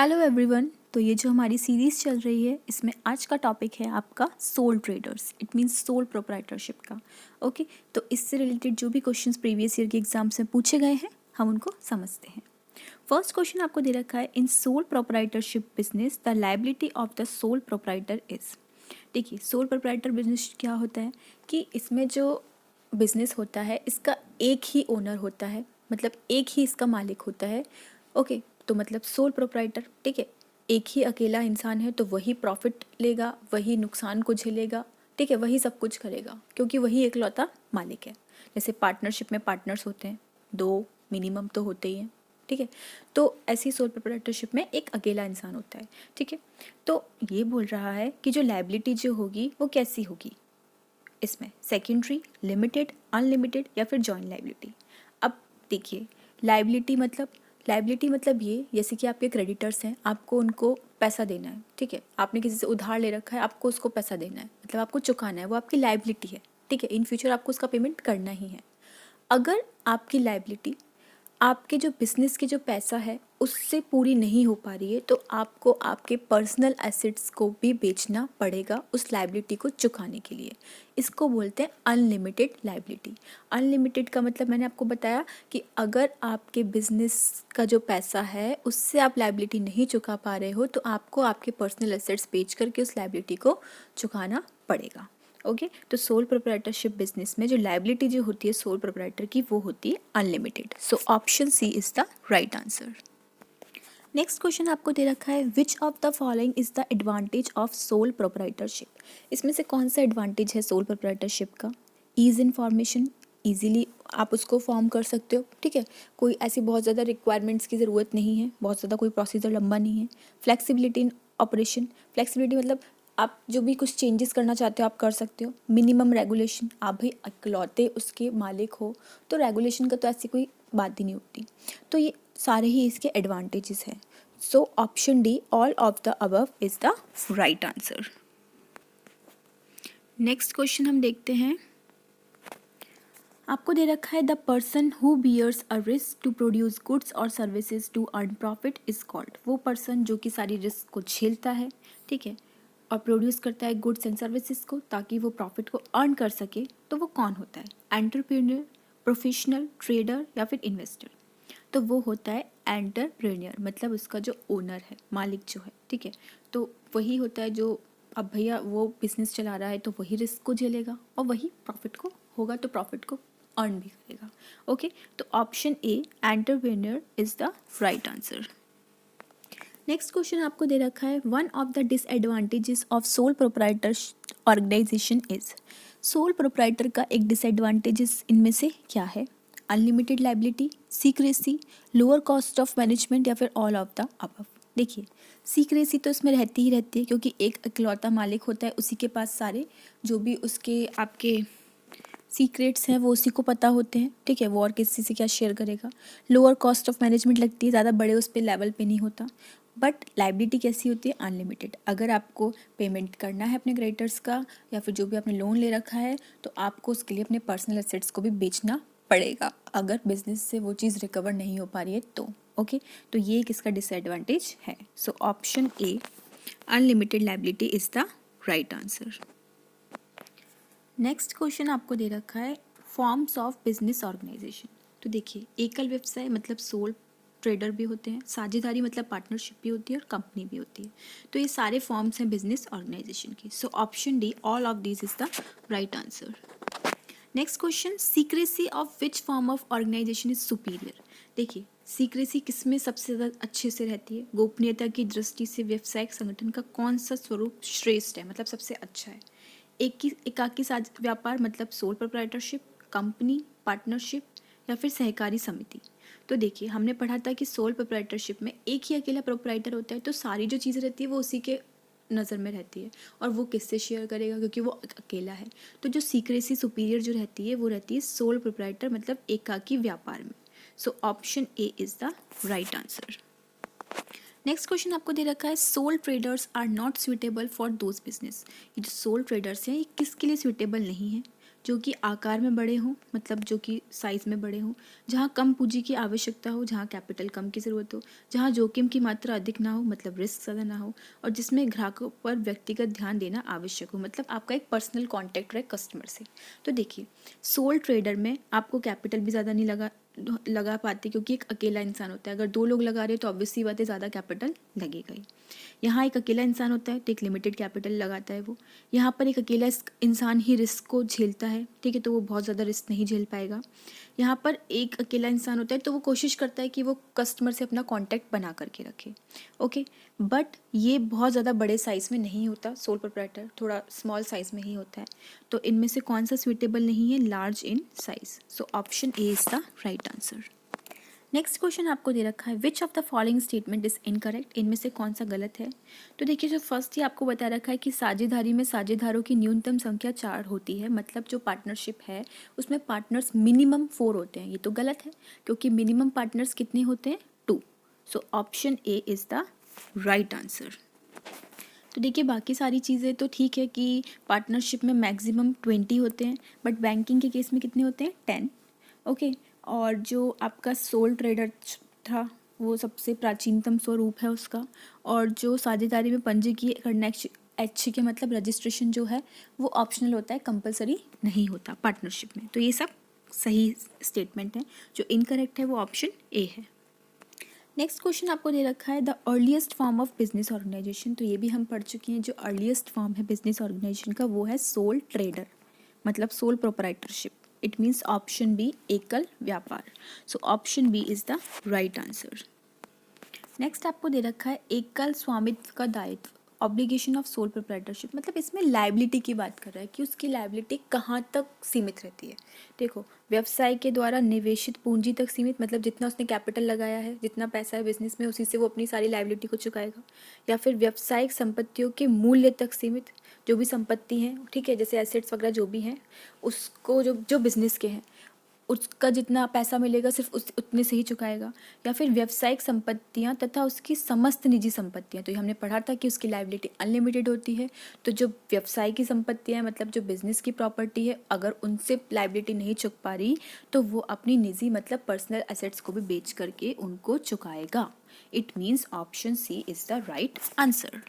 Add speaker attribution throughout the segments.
Speaker 1: Hello everyone. तो ये जो हमारी सीरीज़ चल रही है इसमें आज का टॉपिक है आपका sole traders, it means sole proprietorship का। ओके, तो इससे रिलेटेड जो भी क्वेश्चंस प्रीवियस ईयर के एग्जाम्स में पूछे गए हैं हम उनको समझते हैं। फर्स्ट क्वेश्चन आपको दे रखा है, in sole proprietorship business the liability of the sole proprietor is. देखिए, सोल प्रोप्राइटर बिजनेस क्या होता है कि इसमें जो बिजनेस होता है इसका एक ही ओनर होता है, मतलब एक ही इसका मालिक होता है। ओके, तो मतलब सोल प्रोप्राइटर, ठीक है, एक ही अकेला इंसान है तो वही प्रॉफिट लेगा, वही नुकसान को झेलेगा, ठीक है, वही सब कुछ करेगा क्योंकि वही एकलौता मालिक है। जैसे पार्टनरशिप में पार्टनर्स होते हैं, दो मिनिमम तो होते ही हैं, ठीक है। तो ऐसी सोल प्रोप्राइटरशिप में एक अकेला इंसान होता है, ठीक है। तो ये बोल रहा है कि जो लायबिलिटी जो होगी वो कैसी होगी, इसमें सेकेंडरी, लिमिटेड, अनलिमिटेड या फिर जॉइंट लायबिलिटी। अब देखिए, लायबिलिटी मतलब ये, जैसे कि आपके क्रेडिटर्स हैं, आपको उनको पैसा देना है, ठीक है, आपने किसी से उधार ले रखा है, आपको उसको पैसा देना है, मतलब आपको चुकाना है, वो आपकी लायबिलिटी है, ठीक है। इन फ्यूचर आपको उसका पेमेंट करना ही है। अगर आपकी लायबिलिटी आपके जो बिजनेस के जो पैसा है उससे पूरी नहीं हो पा रही है तो आपको आपके पर्सनल एसेट्स को भी बेचना पड़ेगा उस लायबिलिटी को चुकाने के लिए। इसको बोलते हैं अनलिमिटेड लायबिलिटी। अनलिमिटेड का मतलब मैंने आपको बताया कि अगर आपके बिजनेस का जो पैसा है उससे आप लायबिलिटी नहीं चुका पा रहे हो तो आपको आपके पर्सनल एसेट्स बेच करके उस लायबिलिटी को चुकाना पड़ेगा। ओके, तो सोल प्रोप्राइटरशिप बिजनेस में जो लायबिलिटी जो होती है सोल प्रोप्राइटर की वो होती है unlimited. So option C is the right answer. Next question आपको दे रखा है, which of the following is the advantage of sole proprietorship. इसमें से कौन सा एडवांटेज है सोल प्रोप्राइटरशिप का? ईज इन्फॉर्मेशन, ईजिली आप उसको फॉर्म कर सकते हो, ठीक है, कोई ऐसी बहुत ज़्यादा रिक्वायरमेंट्स की ज़रूरत नहीं है, बहुत ज़्यादा कोई प्रोसीजर लंबा नहीं है। फ्लेक्सिबिलिटी इन ऑपरेशन, फ्लेक्सिबिलिटी मतलब आप जो भी कुछ चेंजेस करना चाहते हो आप कर सकते हो। मिनिमम रेगुलेशन, आप भाई इकलौते उसके मालिक हो तो रेगुलेशन का तो ऐसी कोई बात ही नहीं होती। तो ये सारे ही इसके एडवांटेजेस हैं। So option D, all of the above is the right answer. Next question हम देखते हैं, आपको दे रखा है, the person who bears a risk to produce goods और services to earn profit is called. वो पर्सन जो कि सारी रिस्क को झेलता है, ठीक है, और प्रोड्यूस करता है गुड्स एंड सर्विसेज को ताकि वो प्रॉफिट को अर्न कर सके, तो वो कौन होता है? एंटरप्रेन्योर, प्रोफेशनल, ट्रेडर या फिर इन्वेस्टर? तो वो होता है एंटरप्रेन्योर, मतलब उसका जो ओनर है, मालिक जो है, ठीक है, तो वही होता है जो, अब भैया वो बिजनेस चला रहा है तो वही रिस्क को झेलेगा और वही प्रॉफिट को होगा तो प्रॉफिट को अर्न भी करेगा। ओके, तो option A entrepreneur is the right answer. Next question आपको दे रखा है, one of the disadvantages of sole proprietor organisation is. Sole proprietor का एक डिसएडवांटेजेस इनमें से क्या है? Unlimited liability, secrecy, lower cost of management या फिर ऑल ऑफ द अबव? देखिए, सीक्रेसी तो इसमें रहती ही रहती है क्योंकि एक इकलौता मालिक होता है, उसी के पास सारे जो भी उसके आपके सीक्रेट्स हैं वो उसी को पता होते हैं, ठीक है, वो और किसी से क्या शेयर करेगा। लोअर कॉस्ट ऑफ मैनेजमेंट लगती है, ज़्यादा बड़े उस पर लेवल पे नहीं होता। बट लायबिलिटी कैसी होती है? अनलिमिटेड। अगर आपको पेमेंट करना है अपने क्रेडिटर्स का या फिर जो भी आपने लोन ले रखा है तो आपको उसके लिए अपने पर्सनल एसेट्स को भी बेचना पड़ेगा अगर बिजनेस से वो चीज़ रिकवर नहीं हो पा रही है तो। ओके, तो ये एक इसका डिसएडवांटेज है। So option A unlimited liability is the right answer. Next question आपको दे रखा है, फॉर्म्स ऑफ बिजनेस ऑर्गेनाइजेशन। तो देखिए, एकल व्यवसाय मतलब सोल ट्रेडर भी होते हैं, साझेदारी मतलब पार्टनरशिप भी होती है और कंपनी भी होती है। तो ये सारे फॉर्म्स हैं बिजनेस ऑर्गेनाइजेशन की। So option D, all of this is the right answer. Next question, secrecy of which form of organisation is superior. देखिए, सीक्रेसी किस में सबसे ज़्यादा अच्छे से रहती है? गोपनीयता की दृष्टि से व्यवसायिक संगठन का कौन सा स्वरूप श्रेष्ठ है, मतलब सबसे अच्छा है? एकाकी साझ व्यापार मतलब सोल प्रोप्राइटरशिप, कंपनी, पार्टनरशिप या फिर सहकारी समिति? तो देखिए, हमने पढ़ा था कि सोल प्रोप्राइटरशिप में एक ही अकेला प्रोप्राइटर होता है तो सारी जो चीज़ें रहती है वो उसी के नज़र में रहती है और वो किससे शेयर करेगा क्योंकि वो अकेला है। तो जो सीक्रेसी सुपीरियर जो रहती है वो रहती है सोल प्रोप्राइटर मतलब एकाकी व्यापार में। So option A is the right answer. Next question आपको दे रखा है, sole traders are not suitable for those business. ये जो सोल ट्रेडर्स हैं ये किसके लिए सुइटेबल नहीं है? जो कि आकार में बड़े हों, मतलब जो कि साइज़ में बड़े हों, जहाँ कम पूंजी की आवश्यकता हो, जहाँ कैपिटल कम की ज़रूरत हो, जहाँ जोखिम की मात्रा अधिक ना हो, मतलब रिस्क ज़्यादा ना हो, और जिसमें ग्राहकों पर व्यक्तिगत ध्यान देना आवश्यक हो, मतलब आपका एक पर्सनल कॉन्टैक्ट रहे कस्टमर से। तो देखिए, सोल ट्रेडर में आपको कैपिटल भी ज़्यादा नहीं लगा पाते, क्योंकि एक अकेला इंसान होता है। अगर 2 लोग लगा रहे हैं तो ऑब्वियसली बात है ज़्यादा कैपिटल लगेगा ही। यहाँ एक अकेला इंसान होता है तो एक लिमिटेड कैपिटल लगाता है वो। यहाँ पर एक अकेला इंसान ही रिस्क को झेलता है, ठीक है, तो वो बहुत ज़्यादा रिस्क नहीं झेल पाएगा। यहाँ पर एक अकेला इंसान होता है तो वो कोशिश करता है कि वो कस्टमर से अपना कॉन्टैक्ट बना करके रखे, ओके। बट ये बहुत ज़्यादा बड़े साइज़ में नहीं होता, सोल प्रोप्राइटर थोड़ा स्मॉल साइज़ में ही होता है। तो इनमें से कौन सा स्वीटेबल नहीं है? Large in size. So option A is the right answer. Next question आपको दे रखा है, which of the following statement is incorrect? इनमें से कौन सा गलत है? तो देखिए, जो फर्स्ट ही आपको बता रखा है कि साझेदारी में साझेदारों की न्यूनतम संख्या 4 होती है, मतलब जो पार्टनरशिप है उसमें पार्टनर्स मिनिमम 4 होते हैं, ये तो गलत है, क्योंकि मिनिमम पार्टनर्स कितने होते हैं? 2। सो option A is the right answer. तो देखिए, बाकी सारी चीज़ें तो ठीक है कि पार्टनरशिप में मैक्सिमम 20 होते हैं, बट बैंकिंग के केस में कितने होते हैं? 10, ओके। और जो आपका सोल ट्रेडर था वो सबसे प्राचीनतम स्वरूप है उसका, और जो साझेदारी में पंजीकी करना ऐच्छिक मतलब रजिस्ट्रेशन जो है वो ऑप्शनल होता है, कंपलसरी नहीं होता पार्टनरशिप में। तो ये सब सही स्टेटमेंट है। जो इनकरेक्ट है वो ऑप्शन ए है। नेक्स्ट क्वेश्चन आपको दे रखा है, the earliest form of business organisation. तो ये भी हम पढ़ चुके हैं, जो अर्लीस्ट फॉर्म है बिजनेस ऑर्गेनाइजेशन का वो है सोल ट्रेडर, मतलब sole proprietorship. It means option B, एकल व्यापार। So option B is the right answer. Next आपको दे रखा है, एकल स्वामित्व का दायित्व, ऑब्लिगेशन ऑफ सोल प्रोप्राइटरशिप, मतलब इसमें लाइबिलिटी की बात कर रहा है कि उसकी लाइबिलिटी कहाँ तक सीमित रहती है। देखो, व्यवसाय के द्वारा निवेशित पूंजी तक सीमित, मतलब जितना उसने कैपिटल लगाया है, जितना पैसा है बिजनेस में, उसी से वो अपनी सारी लाइबिलिटी को चुकाएगा। या फिर व्यावसायिक संपत्तियों के मूल्य तक सीमित, जो भी संपत्ति हैं, ठीक है, जैसे एसेट्स वगैरह जो भी हैं, उसको जो बिजनेस के हैं उसका जितना पैसा मिलेगा सिर्फ उतने से ही चुकाएगा। या फिर व्यावसायिक संपत्तियां तथा उसकी समस्त निजी संपत्तियां, तो ये हमने पढ़ा था कि उसकी लायबिलिटी अनलिमिटेड होती है। तो जो व्यवसाय की संपत्तियां, मतलब जो बिजनेस की प्रॉपर्टी है, अगर उनसे लायबिलिटी नहीं चुक पा रही तो वो अपनी निजी मतलब पर्सनल एसेट्स को भी बेच करके उनको चुकाएगा। It means option C is the right answer.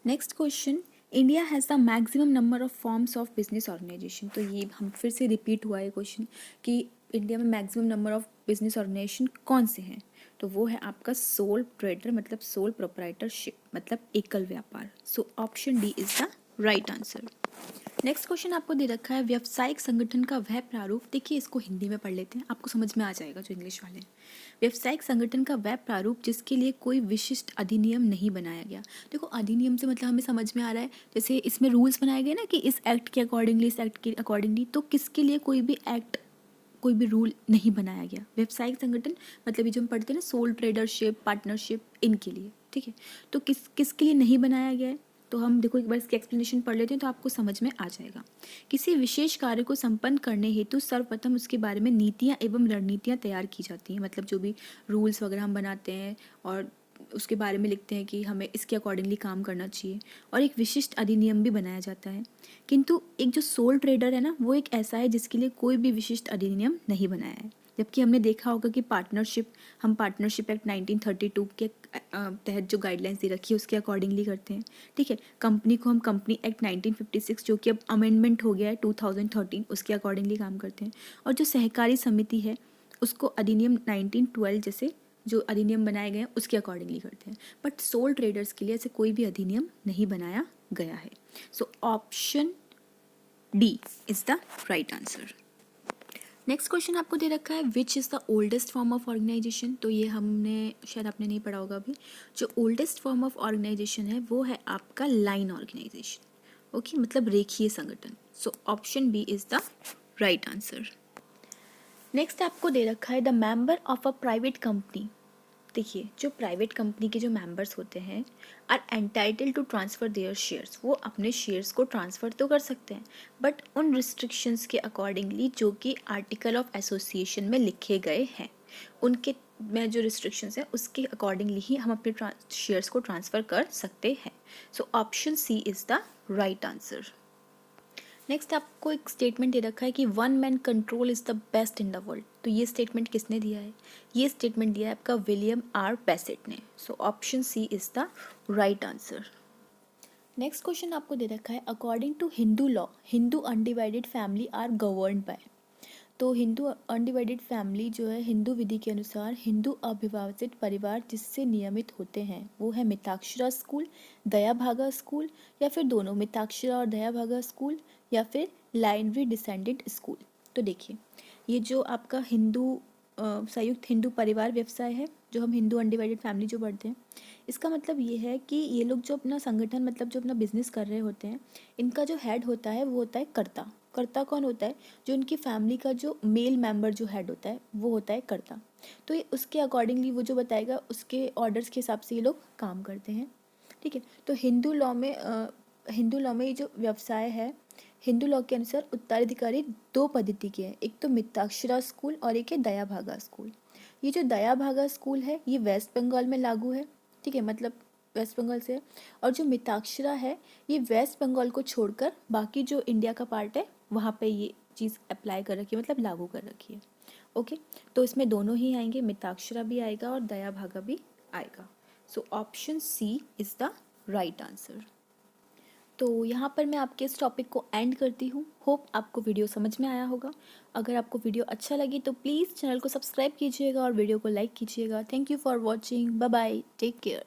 Speaker 1: Next question, India has the maximum number of forms of business organisation. तो ये हम फिर से रिपीट हुआ है क्वेश्चन कि इंडिया में maximum number of business organisation कौन से हैं? तो वो है आपका सोल ट्रेडर, मतलब सोल प्रोप्राइटरशिप, मतलब एकल व्यापार। So option D is the right answer. Next question आपको दे रखा है, व्यावसायिक संगठन का वह प्रारूप। देखिए, इसको हिंदी में पढ़ लेते हैं, आपको समझ में आ जाएगा जो इंग्लिश वाले हैं। व्यावसायिक संगठन का वह प्रारूप जिसके लिए कोई विशिष्ट अधिनियम नहीं बनाया गया। देखो, अधिनियम से मतलब हमें समझ में आ रहा है, जैसे इसमें रूल्स बनाए गए ना कि इस एक्ट के अकॉर्डिंगली, इस एक्ट के अकॉर्डिंगली, तो किसके लिए कोई भी एक्ट, कोई भी रूल नहीं बनाया गया। व्यावसायिक संगठन मतलब ये जो हम पढ़ते हैं ना, सोल ट्रेडरशिप, पार्टनरशिप, इनके लिए, ठीक है। तो किसके लिए नहीं बनाया गया है? तो हम देखो एक बार इसकी एक्सप्लेनेशन पढ़ लेते हैं तो आपको समझ में आ जाएगा। किसी विशेष कार्य को संपन्न करने हेतु सर्वप्रथम उसके बारे में नीतियाँ एवं रणनीतियाँ तैयार की जाती हैं, मतलब जो भी रूल्स वगैरह हम बनाते हैं और उसके बारे में लिखते हैं कि हमें इसके अकॉर्डिंगली काम करना चाहिए, और एक विशिष्ट अधिनियम भी बनाया जाता है। किंतु एक जो सोल ट्रेडर है ना, वो एक ऐसा है जिसके लिए कोई भी विशिष्ट अधिनियम नहीं बनाया है। जबकि हमने देखा होगा कि हम पार्टनरशिप एक्ट 1932 के तहत जो गाइडलाइंस दे रखी है उसके अकॉर्डिंगली करते हैं, ठीक है। कंपनी को हम कंपनी एक्ट 1956, जो कि अब अमेंडमेंट हो गया है 2013, उसके अकॉर्डिंगली काम करते हैं। और जो सहकारी समिति है उसको अधिनियम 1912 जैसे जो अधिनियम बनाए गए हैं उसके अकॉर्डिंगली करते हैं। बट सोल ट्रेडर्स के लिए ऐसे कोई भी अधिनियम नहीं बनाया गया है। So option D is the right answer. Next question आपको दे रखा है, which is the oldest form of organisation. तो ये हमने शायद आपने नहीं पढ़ा होगा अभी। जो ओल्डेस्ट फॉर्म ऑफ ऑर्गेनाइजेशन है वो है आपका लाइन ऑर्गेनाइजेशन, ओके, मतलब रेखीय संगठन। So option B is the right answer. Next आपको दे रखा है, the member of a private company. देखिए, जो प्राइवेट कंपनी के जो मेंबर्स होते हैं are entitled to transfer their shares, वो अपने शेयर्स को ट्रांसफ़र तो कर सकते हैं, बट उन रिस्ट्रिक्शंस के अकॉर्डिंगली जो कि आर्टिकल ऑफ एसोसिएशन में लिखे गए हैं, उनके में जो रिस्ट्रिक्शंस हैं उसके अकॉर्डिंगली ही हम अपने शेयर्स को ट्रांसफ़र कर सकते हैं। So option C is the right answer. Next आपको एक स्टेटमेंट दे रखा है कि one man control is the best in the world. तो ये स्टेटमेंट किसने दिया है? ये स्टेटमेंट दिया है आपका विलियम आर बेसेट ने। So option C is the right answer. Next question आपको दे रखा है according to Hindu law Hindu undivided family are governed by. तो हिंदू अनडिवाइडेड फैमिली जो है हिंदू विधि के अनुसार हिंदू अविभाजित परिवार जिससे नियमित होते हैं वो है मिताक्षरा स्कूल, दया भागा स्कूल या फिर दोनों मिताक्षरा और दया भागा स्कूल या फिर लाइनरी डिसेंडेंट स्कूल। तो देखिए ये जो आपका हिंदू संयुक्त हिंदू परिवार व्यवसाय है जो हम हिंदू अनडिवाइडेड फैमिली जो पढ़ते हैं इसका मतलब ये है कि ये लोग जो अपना संगठन मतलब जो अपना बिजनेस कर रहे होते हैं इनका जो हेड होता है वो होता है कर्ता। कर्ता कौन होता है? जो उनकी फैमिली का जो मेल मेंबर जो हेड होता है वो होता है कर्ता। तो ये उसके अकॉर्डिंगली वो जो बताएगा उसके ऑर्डर्स के हिसाब से ये लोग काम करते हैं। ठीक है, तो हिंदू लॉ में ये जो व्यवसाय है हिंदू लॉ के अनुसार उत्तराधिकारी दो पद्धति के हैं, एक तो मिताक्षरा स्कूल और एक है दया भागा स्कूल। ये जो दया भागा स्कूल है ये वेस्ट बंगाल में लागू है। ठीक है, मतलब वेस्ट बंगाल से है। और जो मिताक्षरा है ये वेस्ट बंगाल को छोड़कर बाकी जो इंडिया का पार्ट है वहाँ पे ये चीज़ अप्लाई कर रखी है मतलब लागू कर रखी है। ओके, तो इसमें दोनों ही आएंगे, मिताक्षरा भी आएगा और दया भागा भी आएगा। So option C is the right answer. तो यहाँ पर मैं आपके इस टॉपिक को एंड करती हूँ। होप आपको वीडियो समझ में आया होगा। अगर आपको वीडियो अच्छा लगी तो प्लीज़ चैनल को सब्सक्राइब कीजिएगा और वीडियो को लाइक कीजिएगा। Thank you for watching. Bye bye, take care.